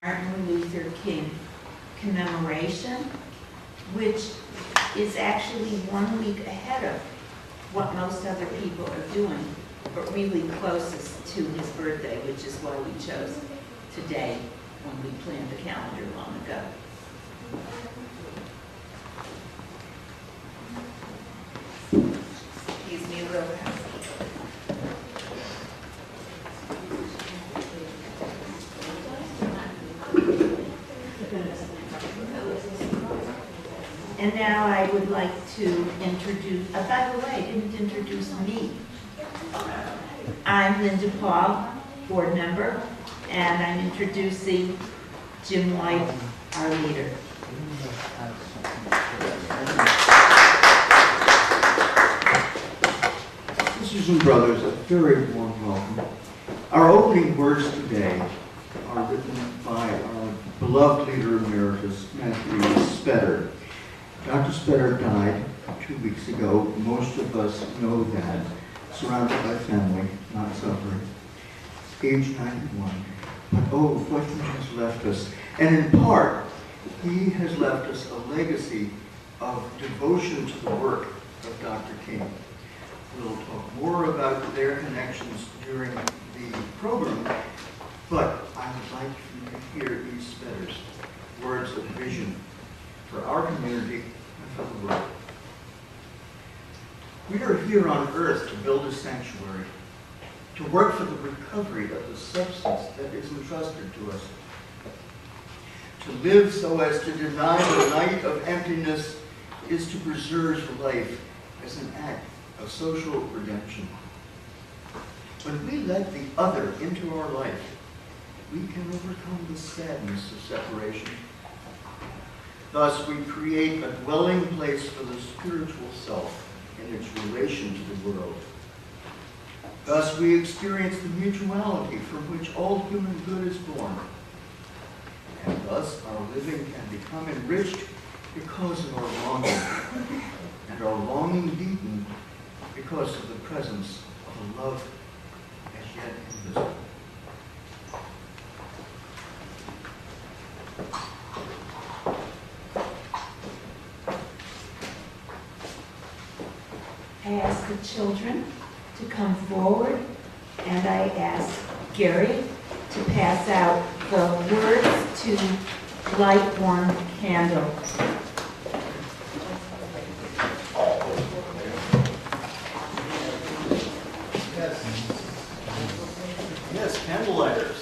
Martin Luther King commemoration, which is actually 1 week ahead of what most other people are doing, but really closest to his birthday, which is why we chose today when we planned the calendar long ago. Excuse me a little. And now I would like to introduce, by the way, I didn't introduce me. I'm Linda Paul, board member, and I'm introducing Jim White, our leader. Sisters and brothers, a very warm welcome. Our opening words today are written by our beloved leader emeritus, Matthew Spetter. Dr. Spetter died 2 weeks ago. Most of us know that. Surrounded by family, not suffering. Age 91. But oh, what he has left us. And in part, he has left us a legacy of devotion to the work of Dr. King. We'll talk more about their connections during the program, but I would like you to hear these Spetter's words of vision for our community and for the world. We are here on earth to build a sanctuary, to work for the recovery of the substance that is entrusted to us, to live so as to deny the night of emptiness is to preserve life as an act of social redemption. When we let the other into our life, we can overcome the sadness of separation. Thus, we create a dwelling place for the spiritual self in its relation to the world. Thus, we experience the mutuality from which all human good is born. And thus, our living can become enriched because of our longing, and our longing deepened because of the presence of a love as yet invisible. I ask the children to come forward, and I ask Gary to pass out the words to light one candle. Yes, candle lighters.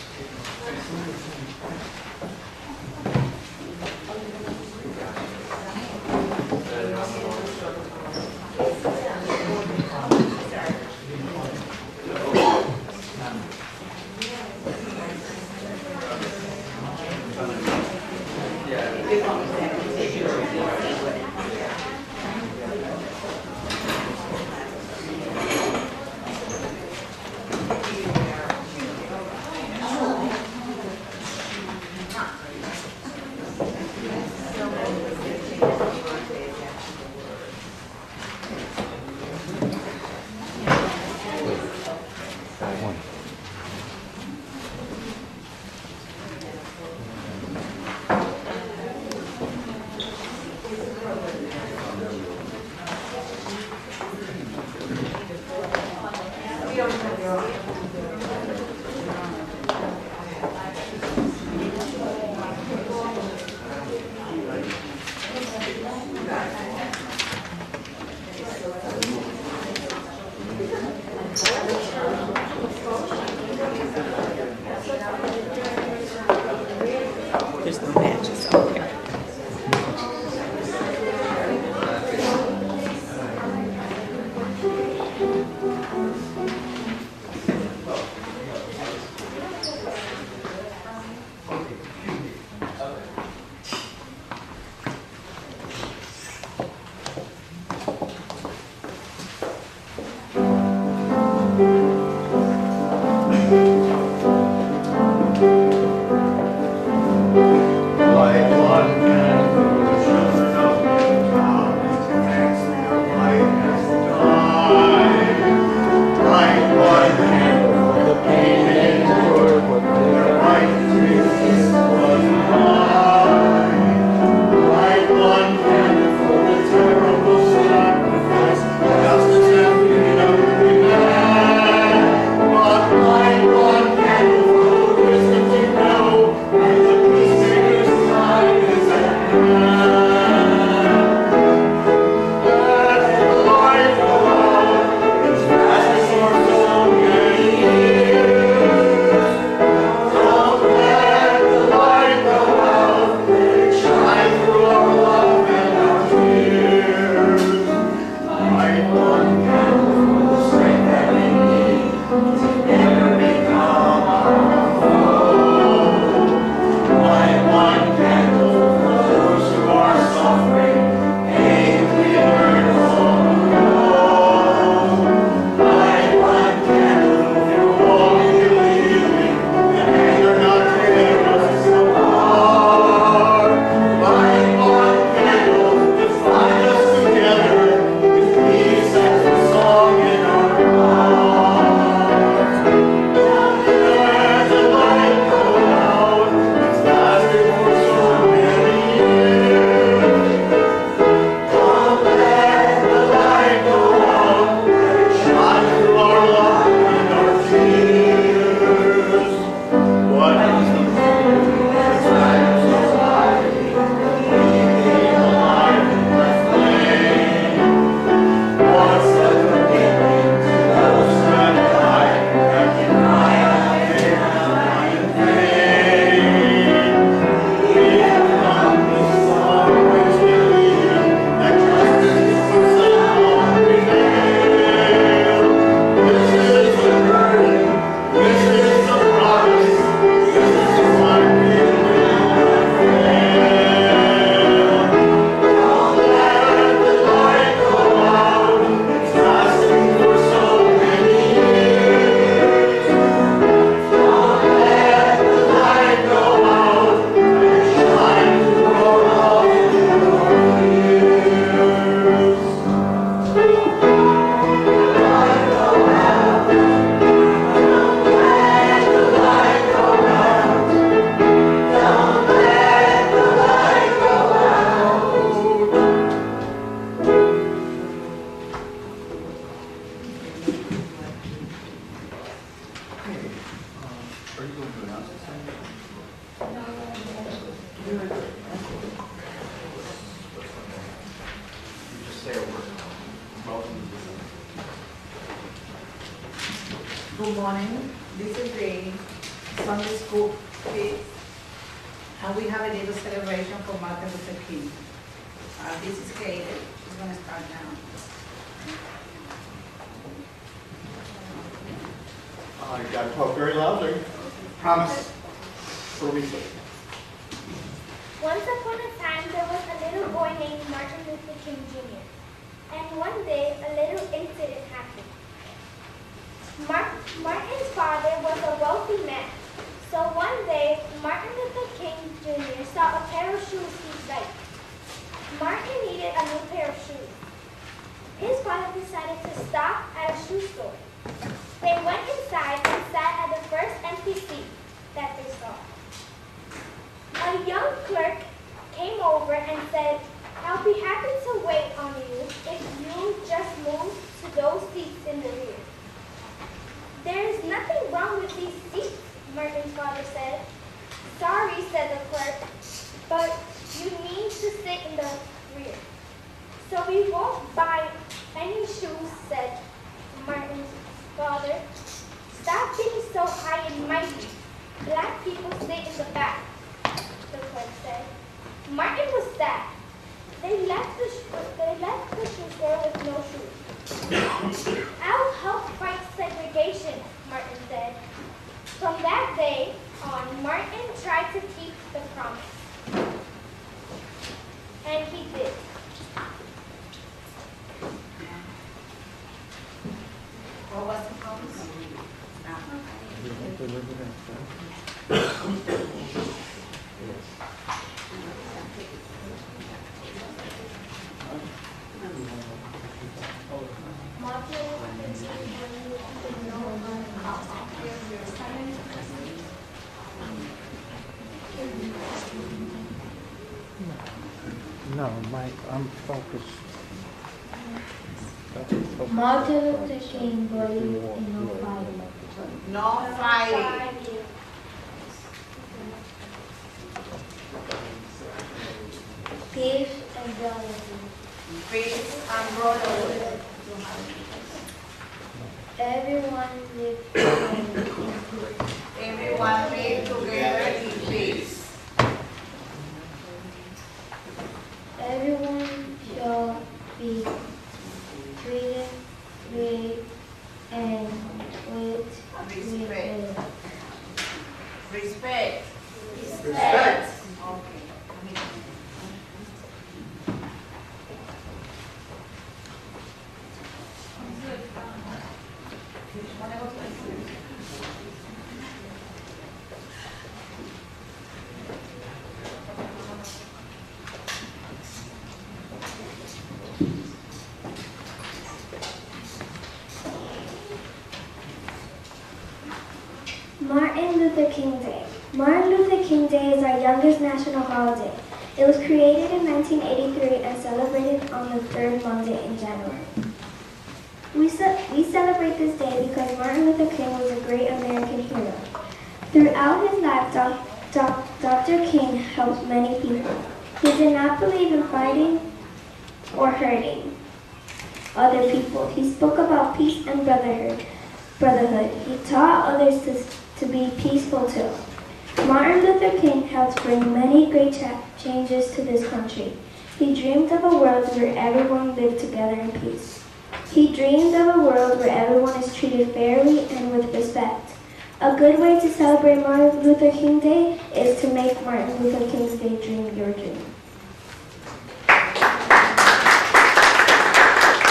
There's no matches out there. What Good morning. This is the Sunday School kids, and we have a little celebration for Martin Luther King. This is Kate. She's going to start now. You gotta talk very loudly. Promise. For RYSEC. Once upon a time, there was a little boy named Martin Luther King Jr. And one day, a little incident happened. Martin's father was a wealthy man. So one day, Martin Luther King Jr. saw a pair of shoes he liked. Martin needed a new pair of shoes. His father decided to stop at a shoe store. They went inside and sat at the first empty seat that they saw. A young clerk came over and said, "I'll be happy to wait on you if you just move to those seats in the rear." "There is nothing wrong with these seats," Martin's father said. "Sorry," said the clerk, "but you need to sit in the rear." "So we won't buy any shoes," said Martin's father. "Stop being so high and mighty. Black people sit in the back," the clerk said. Martin was sad. They left the shoe store with no shoes. "I'll help fight segregation," Martin said. From that day on, Martin tried to keep the promise. And he did. What was the promise? No, Mike, I'm focused. Martin Luther King believed in no fighting. No fighting. Peace and brotherhood. Peace and brotherhood. Everyone live together in peace. Everyone live together in peace. Everyone shall be treated with and with Respect. Respect. Okay. Martin Luther King Day. Martin Luther King Day is our youngest national holiday. It was created in 1983 and celebrated on the third Monday in January. We celebrate this day because Martin Luther King was a great American hero. Throughout his life, Dr. King helped many people. He did not believe in fighting or hurting other people. He spoke about peace and brotherhood. He taught others to be peaceful too. Martin Luther King helped bring many great changes to this country. He dreamed of a world where everyone lived together in peace. He dreamed of a world where everyone is treated fairly and with respect. A good way to celebrate Martin Luther King Day is to make Martin Luther King's Day dream your dream.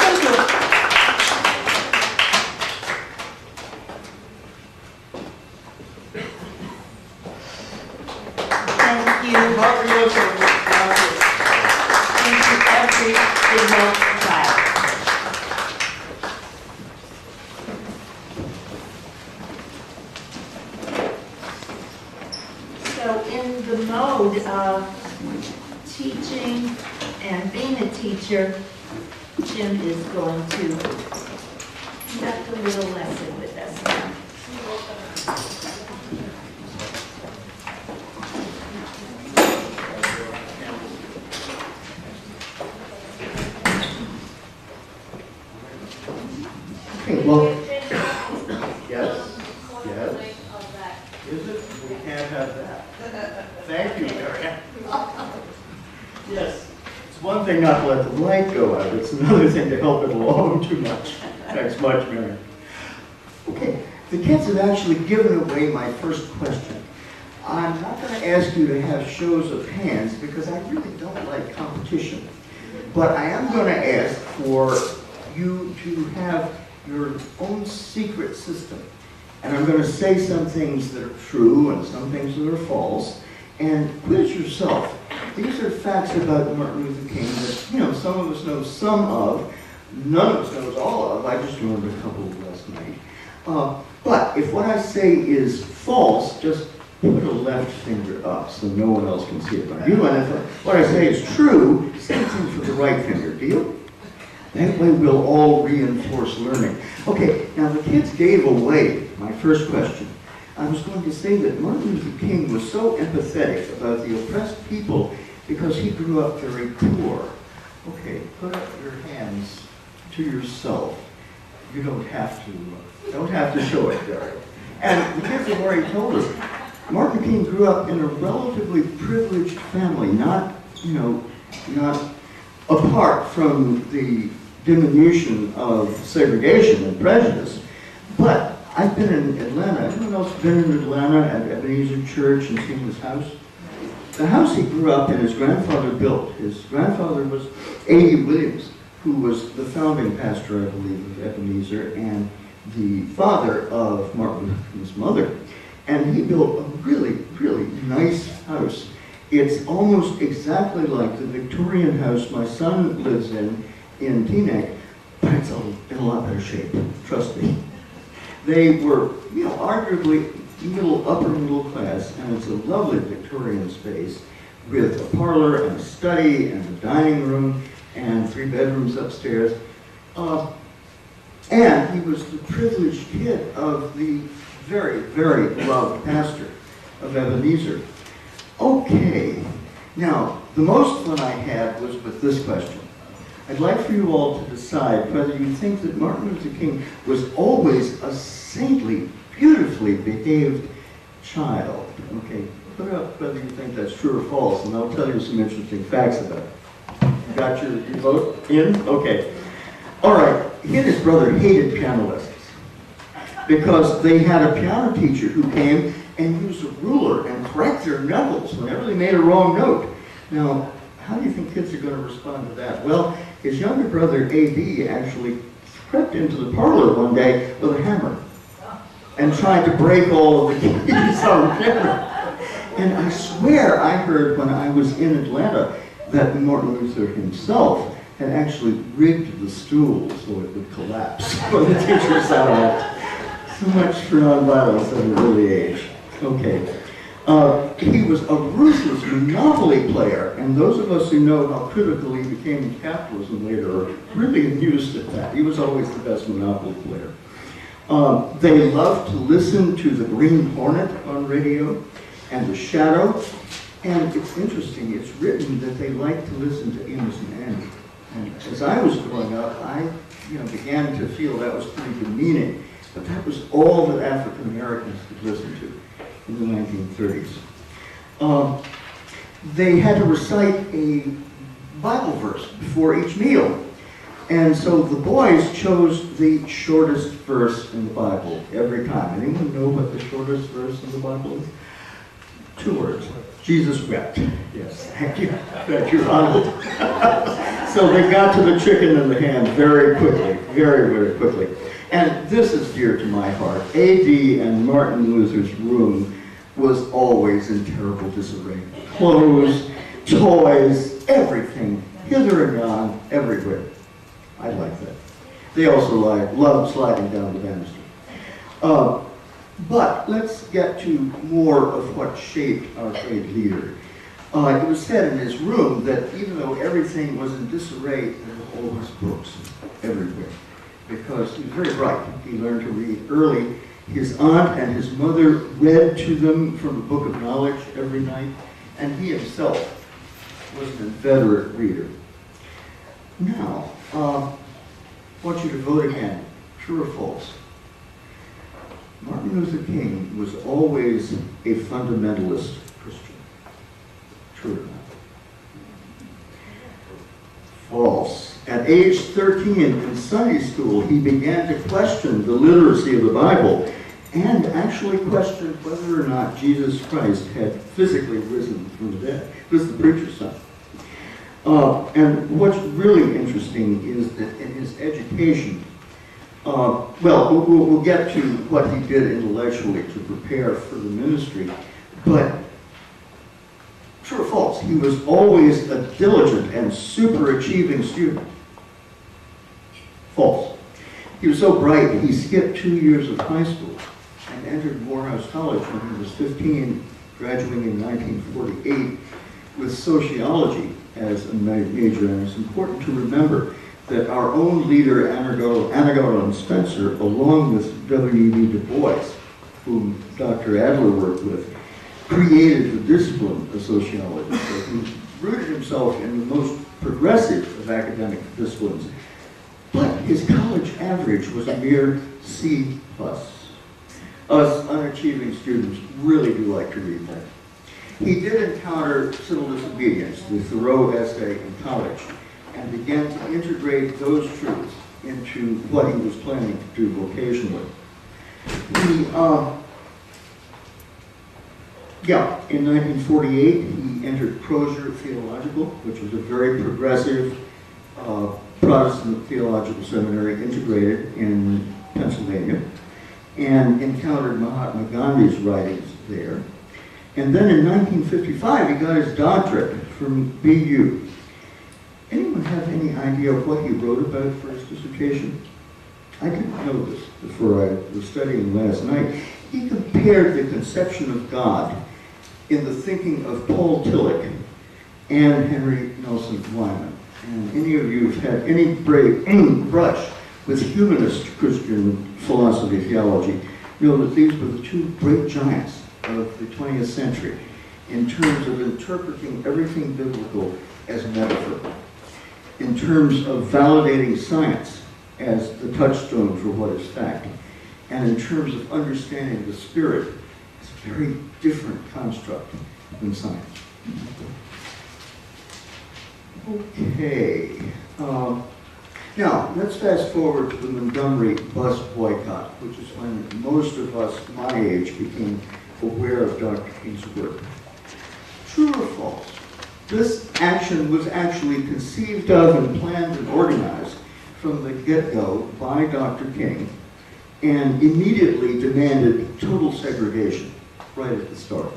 Thank you. Thank you. Martin Luther. Thank you, every single child. So in the mode of teaching and being a teacher, Jim is going to conduct a little lesson with us now. Okay, well, yes, yes. Is it? We can't have that. Thank you, Mary. Yes. It's one thing not to let the light go out, it's another thing to help it along too much. Thanks much, Mary. Okay, the kids have actually given away my first question. I'm not going to ask you to have shows of hands because I really don't like competition. But I am going to ask for you to have your own secret system. And I'm going to say some things that are true and some things that are false. And quiz yourself. These are facts about Martin Luther King that, you know, some of us know some of, none of us knows all of. I just learned a couple last night. But if what I say is false, just put a left finger up so no one else can see it but you. And if what I say is true, same thing for the right finger. Deal? That way we'll all reinforce learning. Okay, now the kids gave away my first question. I was going to say that Martin Luther King was so empathetic about the oppressed people because he grew up very poor. Okay, put up your hands to yourself. You don't have to show it, Daryl. And the kids have already told us, Martin King grew up in a relatively privileged family, not apart from the diminution of segregation and prejudice. But I've been in Atlanta. Anyone else been in Atlanta at Ebenezer Church and seen his house? The house he grew up in, his grandfather built. His grandfather was A.E. Williams, who was the founding pastor, I believe, of Ebenezer, and the father of Martin Luther King's mother. And he built a really, really nice house. It's almost exactly like the Victorian house my son lives in Teaneck, but it's in a lot better shape, trust me. They were, arguably upper middle class, and it's a lovely Victorian space with a parlor and a study and a dining room and 3 bedrooms upstairs. And he was the privileged kid of the very, very loved pastor of Ebenezer. Okay, now, the most fun I had was with this question. I'd like for you all to decide whether you think that Martin Luther King was always a saintly, beautifully behaved child. Okay, put up whether you think that's true or false, and I'll tell you some interesting facts about it. Got your vote in? Okay. All right, he and his brother hated piano lessons. because they had a piano teacher who came and used a ruler and cracked their knuckles whenever they made a wrong note. Now, how do you think kids are going to respond to that? Well, his younger brother, A.D., actually crept into the parlor one day with a hammer and tried to break all of the keys on the piano. And I swear I heard when I was in Atlanta that Martin Luther himself had actually rigged the stool so it would collapse when the teacher sat on it. So much for nonviolence at an early age. Okay. He was a ruthless monopoly player, and those of us who know how critical he became in capitalism later are really amused at that. He was always the best monopoly player. They loved to listen to the Green Hornet on radio and the Shadow, and it's interesting, it's written that they liked to listen to Amos and Andy. And as I was growing up, I began to feel that was pretty demeaning, but that was all that African Americans could listen to in the 1930s. They had to recite a Bible verse before each meal. And so the boys chose the shortest verse in the Bible every time. Anyone know what the shortest verse in the Bible is? 2 words. Jesus wept. Yes, thank you. Thank you, Ronald. So they got to the chicken and the ham very quickly, very, very quickly. And this is dear to my heart. A.D. and Martin Luther's room was always in terrible disarray. Clothes, toys, everything, hither and yon, everywhere. I like that. They also loved sliding down the banister. But let's get to more of what shaped our great leader. It was said in his room that even though everything was in disarray, there were always books everywhere, because he was very bright. He learned to read early. His aunt and his mother read to them from the Book of Knowledge every night, and he himself was an inveterate reader. Now, I want you to vote again, true or false. Martin Luther King was always a fundamentalist Christian. True or not? False. At age 13 in Sunday school, he began to question the literacy of the Bible and actually questioned whether or not Jesus Christ had physically risen from the dead. This is the preacher's son. And what's really interesting is that in his education, we'll get to what he did intellectually to prepare for the ministry, but true or false, he was always a diligent and super achieving student. False. He was so bright, he skipped 2 years of high school and entered Morehouse College when he was 15, graduating in 1948 with sociology as a major. And it's important to remember that our own leader, Anagarland Spencer, along with W.E.B. Du Bois, whom Dr. Adler worked with, created the discipline of sociology. So he rooted himself in the most progressive of academic disciplines. But his college average was a mere C+. Us unachieving students really do like to read that. He did encounter civil disobedience, the Thoreau essay in college, and began to integrate those truths into what he was planning to do vocationally. In 1948, he entered Crozier Theological, which was a very progressive Protestant theological seminary integrated in Pennsylvania, and encountered Mahatma Gandhi's writings there. And then in 1955, he got his doctorate from BU. Anyone have any idea what he wrote about for his dissertation? I didn't know this before I was studying last night. He compared the conception of God in the thinking of Paul Tillich and Henry Nelson Wyman. And any of you who've had any brush with humanist Christian philosophy, theology, know that these were the two great giants of the 20th century in terms of interpreting everything biblical as metaphor, in terms of validating science as the touchstone for what is fact, and in terms of understanding the spirit as a very different construct than science. Now, let's fast forward to the Montgomery bus boycott, which is when most of us my age became aware of Dr. King's work. True or false? This action was actually conceived of and planned and organized from the get-go by Dr. King and immediately demanded total segregation right at the start.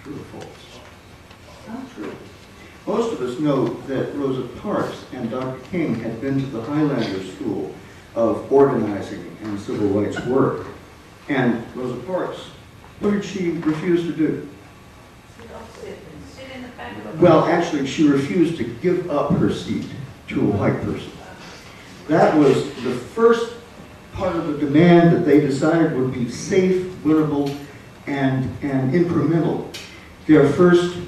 True or false? Not true. Most of us know that Rosa Parks and Dr. King had been to the Highlander School of Organizing and Civil Rights Work. And Rosa Parks, what did she refuse to do? Sit in the back of the Well, actually, she refused to give up her seat to a white person. That was the first part of the demand that they decided would be safe, winnable, and incremental. Their first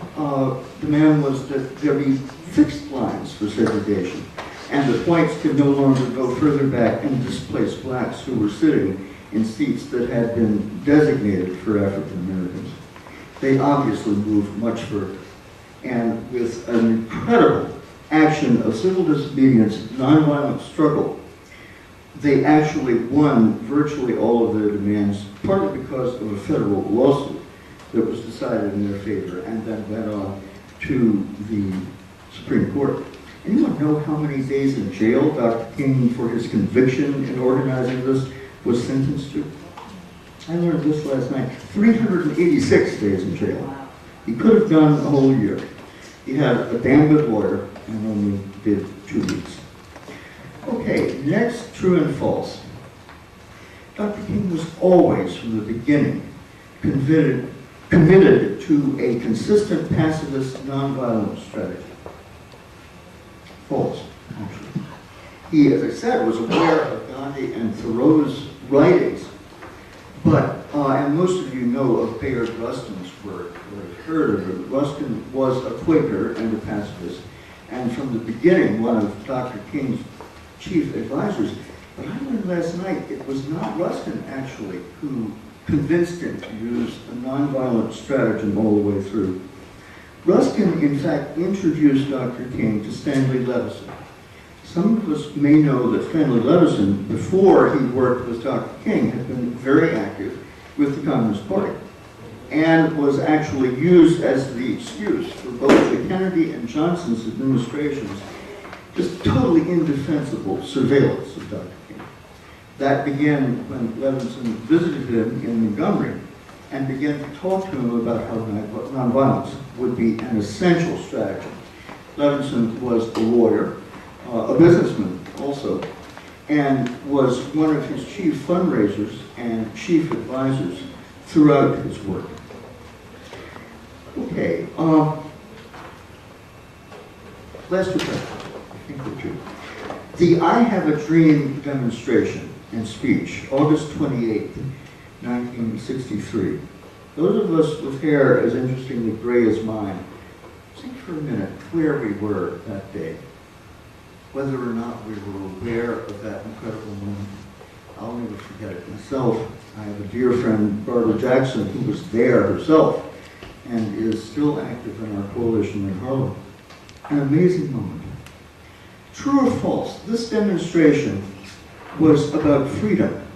demand was that there be fixed lines for segregation, and that whites could no longer go further back and displace blacks who were sitting in seats that had been designated for African Americans. They obviously moved much further, and with an incredible action of civil disobedience, nonviolent struggle, they actually won virtually all of their demands, partly because of a federal lawsuit that was decided in their favor and then went on to the Supreme Court. Anyone know how many days in jail Dr. King, for his conviction in organizing this, was sentenced to? I learned this last night. 386 days in jail. He could have done a whole year. He had a damn good lawyer and only did 2 weeks. Okay, next, true and false. Dr. King was always, from the beginning, committed to a consistent pacifist nonviolent strategy. False, actually. He, as I said, was aware of Gandhi and Thoreau's writings, but, and most of you know of Bayard Rustin's work, or have heard of it. Rustin was a Quaker and a pacifist, and from the beginning, one of Dr. King's chief advisors. But I learned last night it was not Rustin, actually, who convinced him to use a nonviolent stratagem all the way through. Ruskin, in fact, introduced Dr. King to Stanley Levison. Some of us may know that Stanley Levison, before he worked with Dr. King, had been very active with the Communist Party and was actually used as the excuse for both the Kennedy and Johnson's administrations, just totally indefensible surveillance of Dr. King. That began when Levinson visited him in Montgomery and began to talk to him about how nonviolence would be an essential strategy. Levinson was a lawyer, a businessman also, and was one of his chief fundraisers and chief advisors throughout his work. Okay, last 2 questions. I think they're 2. The I Have a Dream demonstration and speech, August 28th, 1963. Those of us with hair as interestingly gray as mine, think for a minute where we were that day, whether or not we were aware of that incredible moment. I'll never forget it myself. I have a dear friend, Barbara Jackson, who was there herself and is still active in our coalition in Harlem. An amazing moment. True or false, this demonstration was about freedom,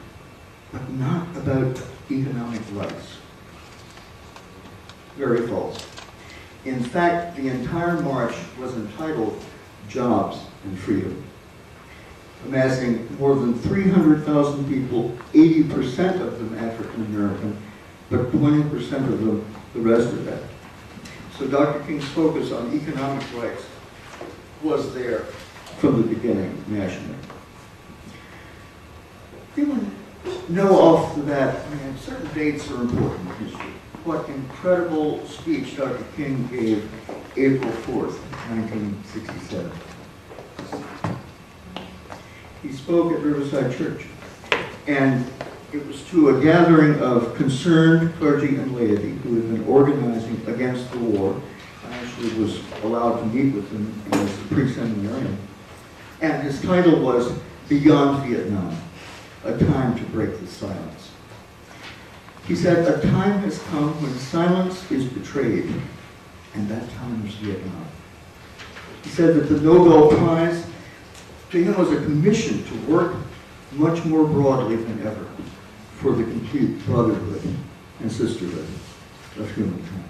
but not about economic rights. Very false. In fact, the entire march was entitled Jobs and Freedom, amassing more than 300,000 people, 80% of them African American, but 20% of them the rest of that. So Dr. King's focus on economic rights was there from the beginning nationally. Anyone know off the bat, certain dates are important in history. What incredible speech Dr. King gave April 4th, 1967. He spoke at Riverside Church, and it was to a gathering of concerned clergy and laity who had been organizing against the war. I actually was allowed to meet with him as a pre-seminarian. And his title was Beyond Vietnam, a time to break the silence. He said, a time has come when silence is betrayed, and that time is Vietnam. He said that the Nobel Prize to him was a commission to work much more broadly than ever for the complete brotherhood and sisterhood of humankind.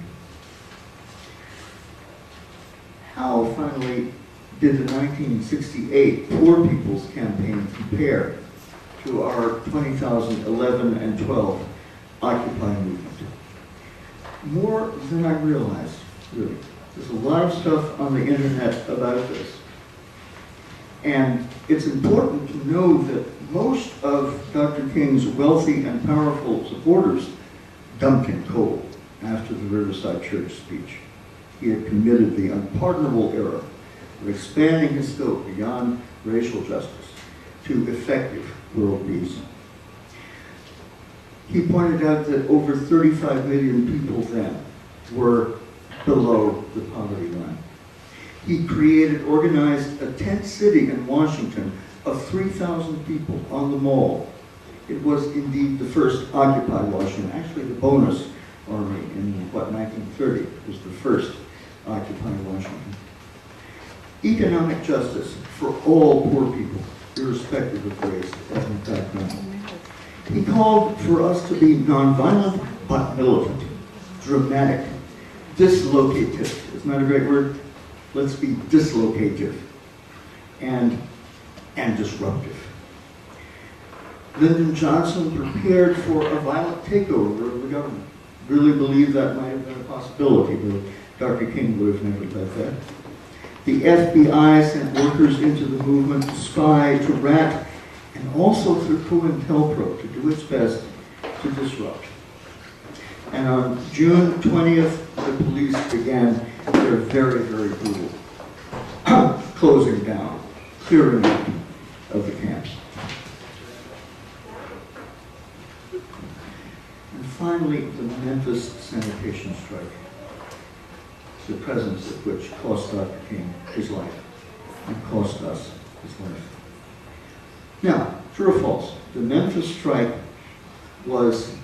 How, finally, did the 1968 Poor People's Campaign compare to our 2011 and 12 Occupy movement? More than I realized, really. There's a lot of stuff on the internet about this. And it's important to know that most of Dr. King's wealthy and powerful supporters dumped him cold after the Riverside Church speech. He had committed the unpardonable error of expanding his scope beyond racial justice to effective world peace. He pointed out that over 35 million people then were below the poverty line. He organized a tent city in Washington of 3,000 people on the Mall. It was indeed the first Occupy Washington. Actually, the Bonus Army in, 1930 was the first Occupy Washington. Economic justice for all poor people, irrespective of race, ethnic background. He called for us to be nonviolent but militant, dramatic, dislocative. Isn't that a great word? Let's be dislocative and disruptive. Lyndon Johnson prepared for a violent takeover of the government. Really believed that might have been a possibility, but Dr. King would have never let that. The FBI sent workers into the movement to spy, to rat, and also through COINTELPRO to do its best to disrupt. And on June 20th, the police began their very, very brutal closing down, clearing out of the camps. And finally, the Memphis sanitation strike, the presence of which cost Dr. King his life and cost us his life. Now, true or false, the Memphis strike was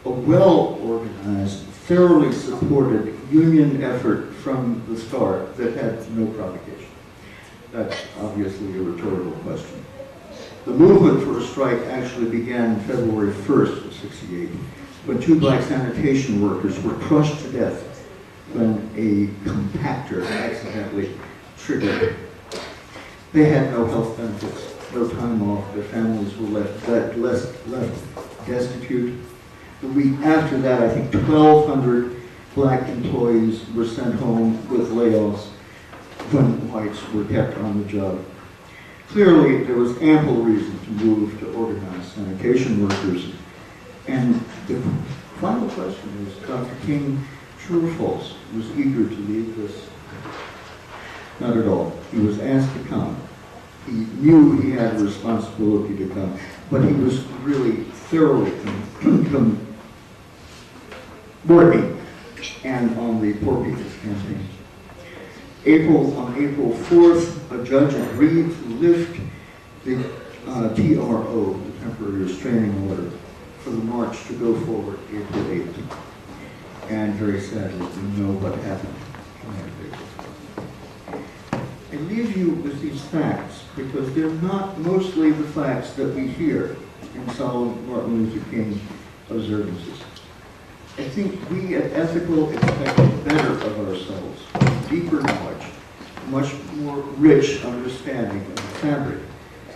a well-organized, thoroughly supported union effort from the start that had no provocation. That's obviously a rhetorical question. The movement for a strike actually began February 1st of '68, when 2 black sanitation workers were crushed to death when a compactor accidentally triggered. They had no health benefits, no time off. Their families were left destitute. The week after that, I think 1,200 black employees were sent home with layoffs when whites were kept on the job. Clearly, there was ample reason to move to organize sanitation workers. And the final question is, Dr. King, true or false, was eager to leave this? Not at all. He was asked to come. He knew he had a responsibility to come, but he was really thoroughly working and on the Poor People's Campaign. On April 4th, a judge agreed to lift the TRO, the temporary restraining order, for the march to go forward April 8th. And very sadly, we know what happened on that day. I leave you with these facts because they're not mostly the facts that we hear in solemn Martin Luther King observances. I think we at Ethical expect better of ourselves, deeper knowledge, much more rich understanding of the fabric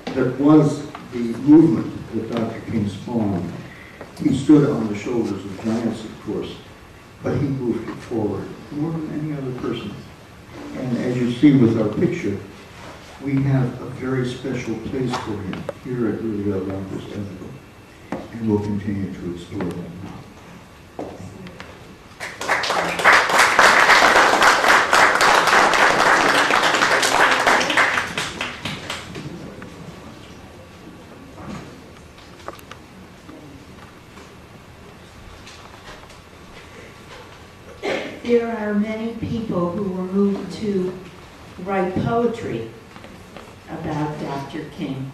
that was the movement that Dr. King spawned. He stood on the shoulders of giants, of course, but he moved it forward more than any other person. And as you see with our picture, we have a very special place for him here at Louisville Yonkers Ethical, and we'll continue to explore that now. There are many people who were moved to write poetry about Dr. King.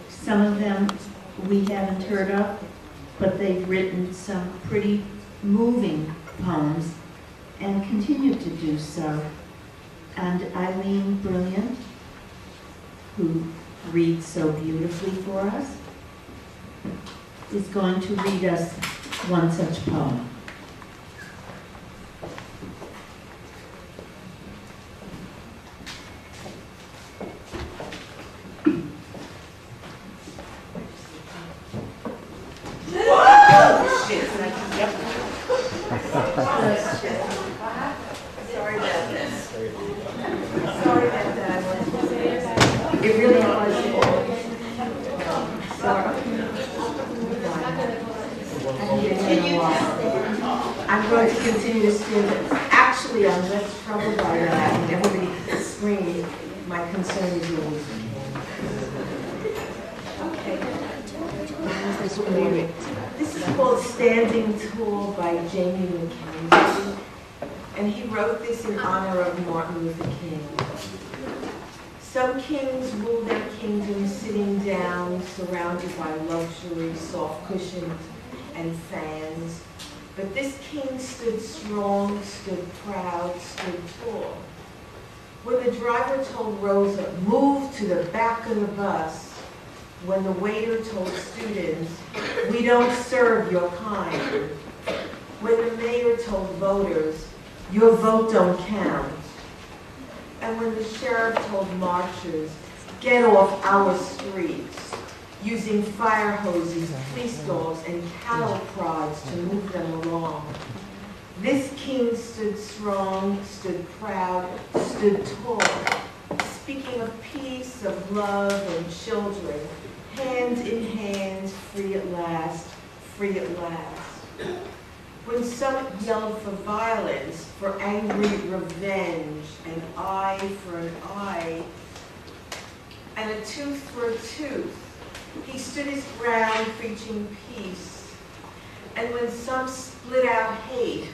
Some of them we haven't heard of, but they've written some pretty moving poems and continue to do so. And Eileen Brilliant, who reads so beautifully for us, is going to read us one such poem. It really was. I'm going to continue to steer this. Actually, I'm less troubled by that. And everybody screaming. My concern is yours. This is called Standing Tall by Jamie McKenzie. And he wrote this in honor of Martin Luther King. Some kings rule their kingdoms sitting down, surrounded by luxury, soft cushions, and fans. But this king stood strong, stood proud, stood tall. When the driver told Rosa, move to the back of the bus, when the waiter told students, we don't serve your kind, when the mayor told voters, your vote don't count, and when the sheriff told marchers, get off our streets, using fire hoses, police dogs, and cattle prods to move them along. This king stood strong, stood proud, stood tall, speaking of peace, of love, and children, hand in hand, free at last, free at last. When some yelled for violence, for angry revenge, an eye for an eye, and a tooth for a tooth, he stood his ground preaching peace. And when some split out hate,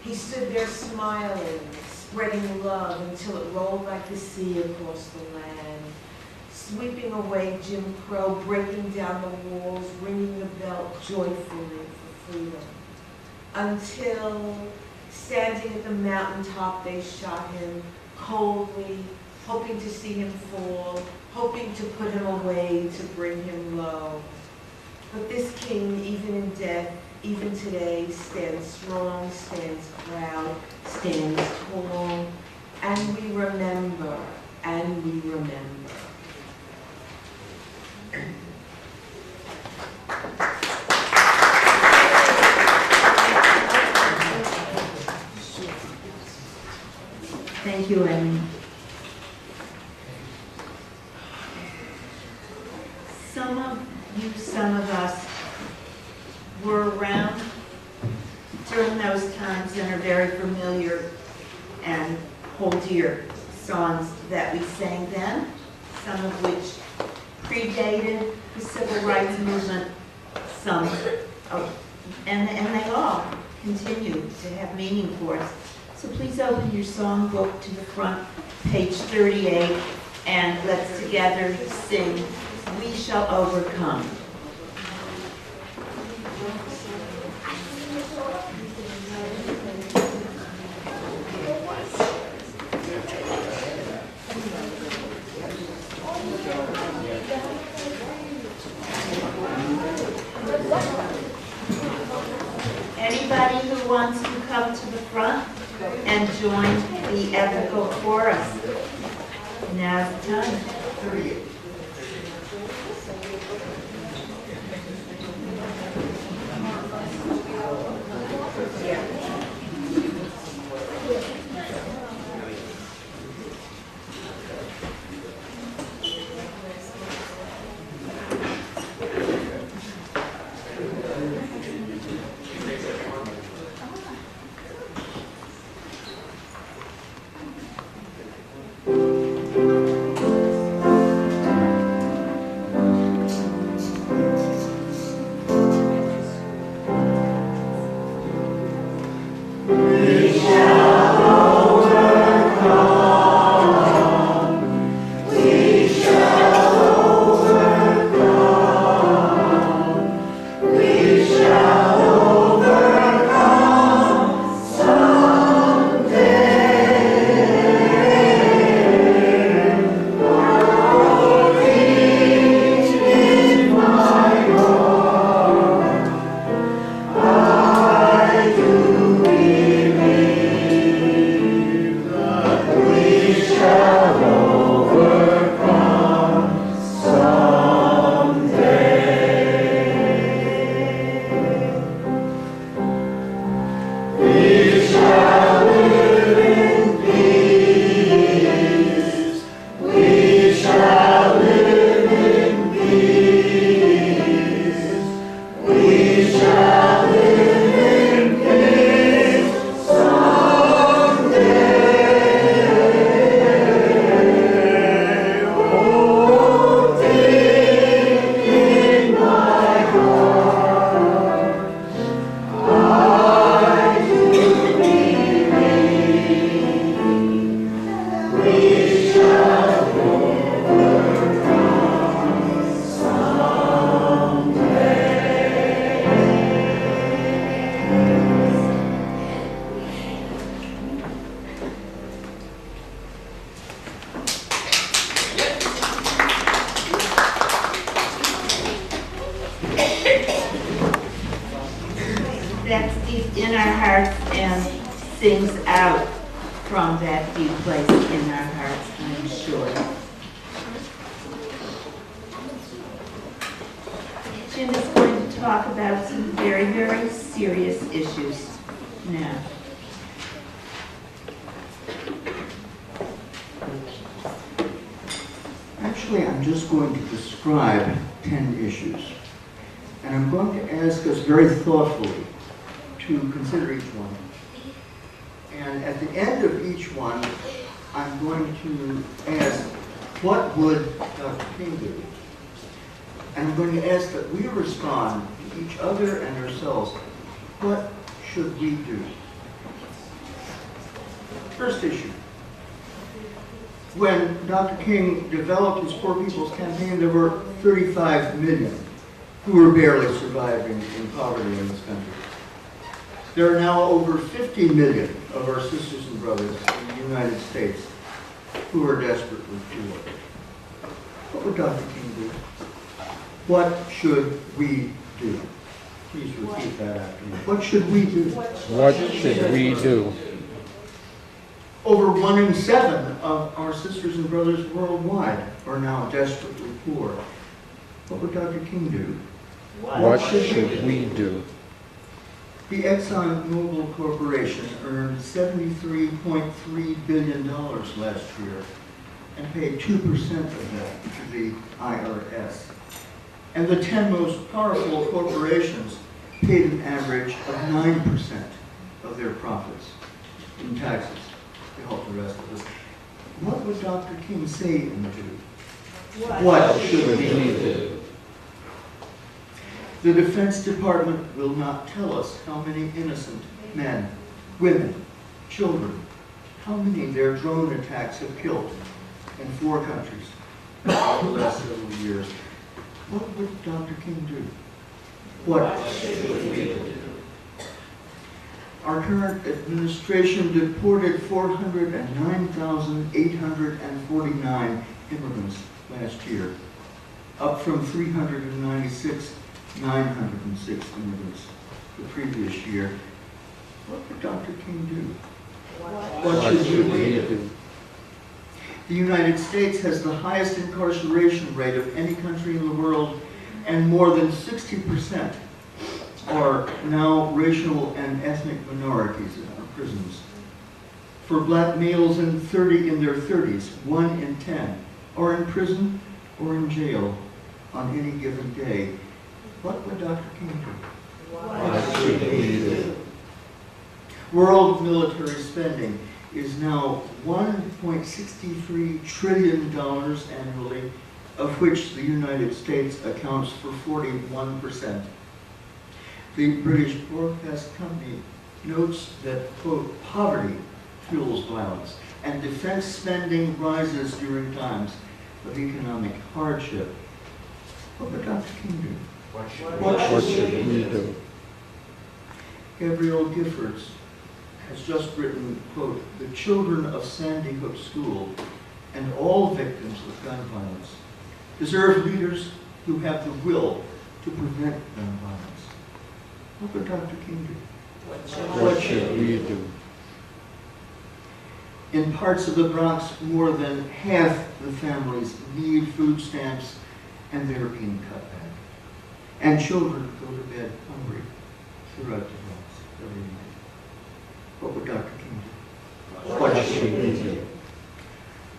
he stood there smiling, spreading love until it rolled like the sea across the land, sweeping away Jim Crow, breaking down the walls, ringing the bell joyfully for freedom. Until, standing at the mountaintop, they shot him coldly, hoping to see him fall, hoping to put him away, to bring him low. But this king, even in death, even today, stands strong, stands proud, stands tall, and we remember, and we remember. Thank you, Amy. Some of us were around during those times and are very familiar and hold dear songs that we sang then, some of which predated the civil rights movement, some, and they all continue to have meaning for us. So please open your songbook to the front, page 38, and let's together sing, We Shall Overcome. Anybody who wants to come to the front and join the ethical chorus, now's the time. That's deep in our hearts and sings out from that deep place in our hearts, I'm sure. Jim is going to talk about some very, very serious issues now. Actually, I'm just going to describe 10 issues. And I'm going to ask us very thoughtfully to consider each one. And at the end of each one, I'm going to ask, what would Dr. King do? And I'm going to ask that we respond to each other and ourselves, what should we do? First issue. When Dr. King developed his Poor People's Campaign, there were 35 million who were barely surviving in poverty in this country. There are now over 50 million of our sisters and brothers in the United States who are desperately poor. What would Dr. King do? What should we do? Please repeat that after me. What should we do? What should we do? Over 1 in 7 of our sisters and brothers worldwide are now desperately poor. What would Dr. King do? What should we do? The ExxonMobil Corporation earned $73.3 billion last year and paid 2% of that to the IRS. And the 10 most powerful corporations paid an average of 9% of their profits in taxes to help the rest of us. What would Dr. King say and do? What should we do? The Defense Department will not tell us how many innocent men, women, children, how many their drone attacks have killed in 4 countries in the last several years. What would Dr. King do? What should we do? Our current administration deported 409,849 immigrants last year, up from 396,906 immigrants the previous year. What would Dr. King do? What should we do? The United States has the highest incarceration rate of any country in the world, and more than 60% are now racial and ethnic minorities in our prisons. For black males in their 30s, 1 in 10 are in prison or in jail on any given day. What would Dr. King do? What should we do? World military spending is now $1.63 trillion annually, of which the United States accounts for 41%. The British Broadcast Company notes that, quote, poverty fuels violence, and defense spending rises during times of economic hardship. What would Dr. King do? What should we do? Gabrielle Giffords has just written, quote, the children of Sandy Hook School and all victims of gun violence deserve leaders who have the will to prevent gun violence. What would Dr. King do? What should we do? In parts of the Bronx, more than half the families need food stamps, and they're being cut back. And children go to bed hungry throughout the Bronx every night. What would Dr. King do? What should we do?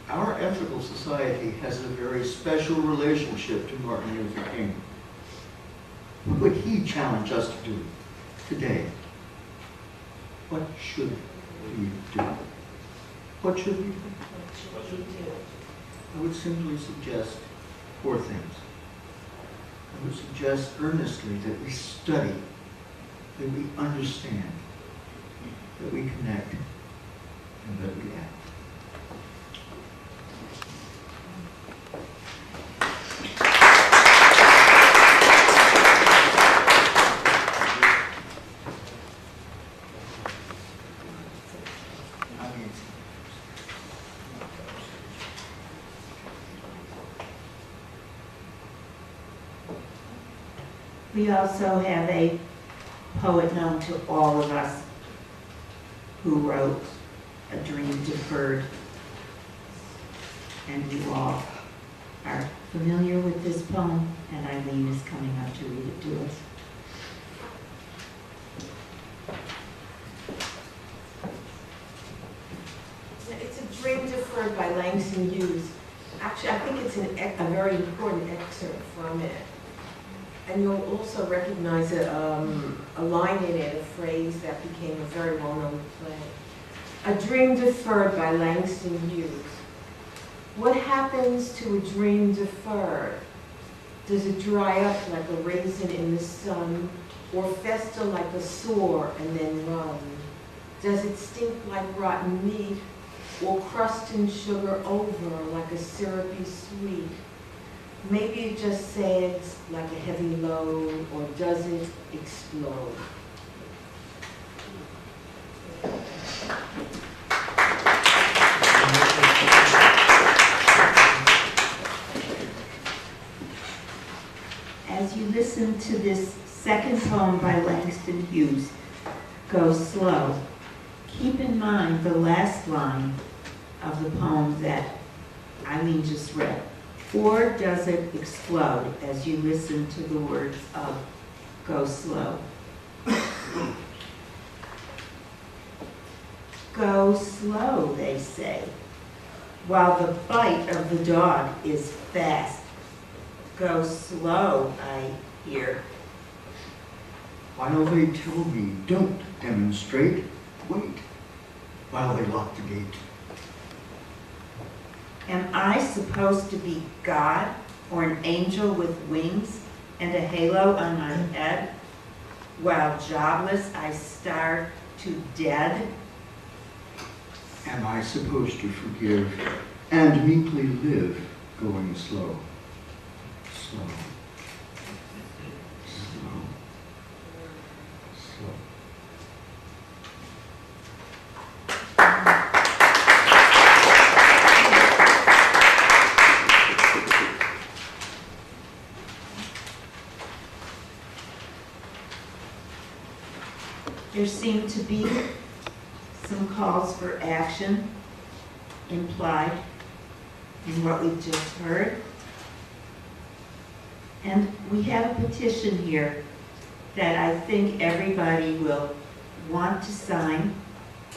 Our ethical society has a very special relationship to Martin Luther King. What would he challenge us to do today? What should we do? What should we do? I would simply suggest 4 things. I would suggest earnestly that we study, that we understand, that we connect, and that we act. We also have a poet known to all of us who wrote A Dream Deferred. And you all are familiar with this poem, and Eileen is coming up to read it to us. It's A Dream Deferred by Langston Hughes. Actually, I think it's a very important excerpt from it. And you'll also recognize a line in it, a phrase that became a very well-known play. A Dream Deferred by Langston Hughes. What happens to a dream deferred? Does it dry up like a raisin in the sun, or fester like a sore and then run? Does it stink like rotten meat, or crust and sugar over like a syrupy sweet? Maybe it just sags like a heavy load, or does it explode? As you listen to this second poem by Langston Hughes, Go Slow, keep in mind the last line of the poem that Eileen just read. Or does it explode as you listen to the words of Go Slow? Go slow, they say, while the bite of the dog is fast. Go slow, I hear. While they tell me don't demonstrate, wait while they lock the gate. Am I supposed to be God or an angel with wings and a halo on my head? While jobless I starve to dead? Am I supposed to forgive and meekly live going slow? Slow. Slow. Slow. There seem to be some calls for action implied in what we've just heard. And we have a petition here that I think everybody will want to sign.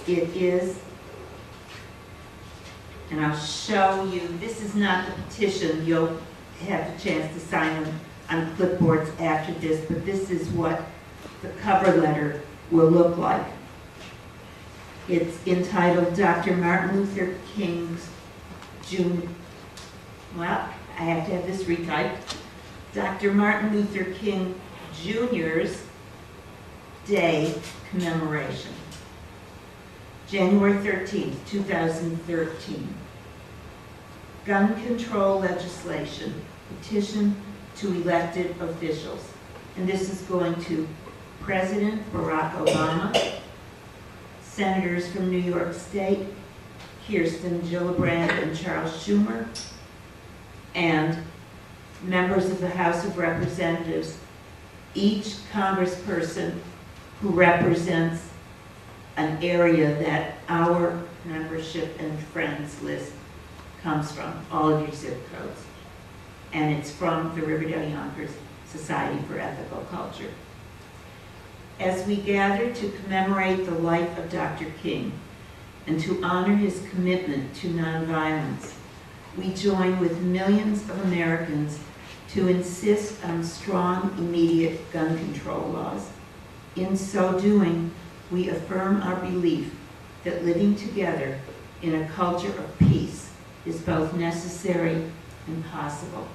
It is, and I'll show you, this is not the petition. You'll have the chance to sign them on clipboards after this, but this is what the cover letter will look like. It's entitled Dr. Martin Luther King's June, well, I have to have this retyped. Dr. Martin Luther King Jr.'s Day Commemoration. January 13th, 2013. Gun control legislation, petition to elected officials. And this is going to President Barack Obama, Senators from New York State, Kirsten Gillibrand and Charles Schumer, and members of the House of Representatives, each congressperson who represents an area that our membership and friends list comes from, all of your zip codes. And it's from the Riverdale Yonkers Society for Ethical Culture. As we gather to commemorate the life of Dr. King and to honor his commitment to nonviolence, we join with millions of Americans to insist on strong, immediate gun control laws. In so doing, we affirm our belief that living together in a culture of peace is both necessary and possible.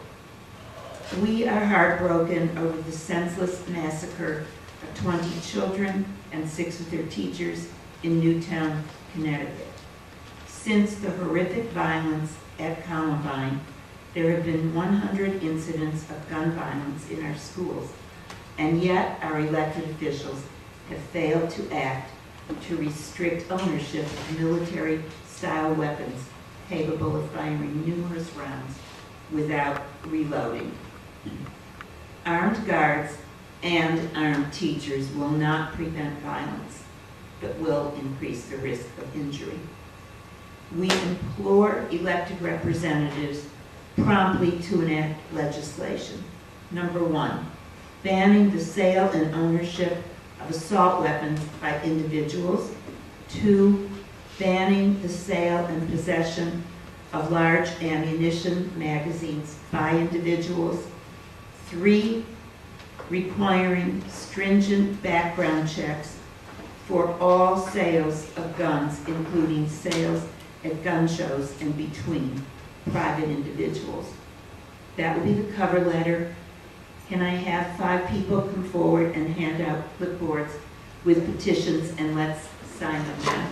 We are heartbroken over the senseless massacre of 20 children and 6 of their teachers in Newtown, Connecticut. Since the horrific violence at Columbine, there have been 100 incidents of gun violence in our schools, and yet our elected officials have failed to act to restrict ownership of military-style weapons capable of firing numerous rounds without reloading. Armed guards and armed teachers will not prevent violence, but will increase the risk of injury. We implore elected representatives promptly to enact legislation. Number 1, banning the sale and ownership of assault weapons by individuals. 2, banning the sale and possession of large ammunition magazines by individuals. 3, requiring stringent background checks for all sales of guns, including sales at gun shows and between private individuals. That will be the cover letter. Can I have 5 people come forward and hand out clipboards with petitions, and let's sign them now.